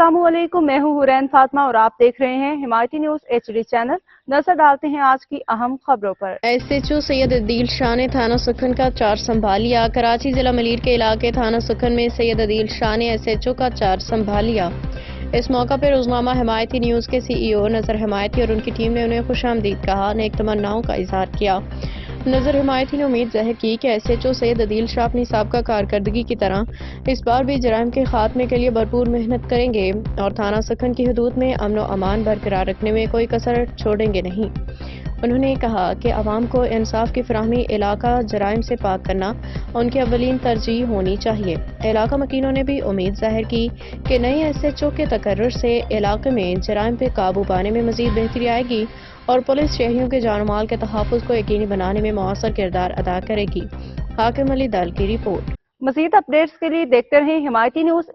अस्सलाम वालेकुम, मैं हूँ हुरैन फातिमा और आप देख रहे हैं हिमायती न्यूज़ HD चैनल। नजर डालते हैं आज की अहम खबरों पर। SHO सैयद अदील शाह ने थाना सुखन का चार्ज संभाल लिया। कराची जिला मलीर के इलाके थाना सुखन में सैयद अदील शाह ने SHO का चार्ज संभाल लिया। इस मौका पर रोजनामा हिमायती न्यूज़ के CEO नजर हिमायती और उनकी टीम ने उन्हें खुशामदीद कहा, नेक तमन्नाओं का इजहार किया। नजर हिमायती ने उम्मीद ज़ाहिर की कि SHO सैयद अदील शाह अपनी साबका कारकर्दगी की तरह इस बार भी जराइम के खात्मे के लिए भरपूर मेहनत करेंगे और थाना सुखन की हदूद में अमन व अमान बरकरार रखने में कोई कसर छोड़ेंगे नहीं। उन्होंने कहा कि अवाम को इंसाफ की फराहमी इलाका जराइम से पाक करना उनकी अवलीन तरजीह होनी चाहिए। इलाका मकीनों ने भी उम्मीद जाहिर की कि नए SHO के तकर्रुर से इलाके में जराइम पे काबू पाने में मजीद बेहतरी आएगी और पुलिस शहरियों के जान माल के तहफ़्फ़ुज़ को यकीनी बनाने में मौसर किरदार अदा करेगी। हाकिम अली दल की रिपोर्ट। मज़ीद अपडेट्स के लिए देखते रहें हिमायती न्यूज़।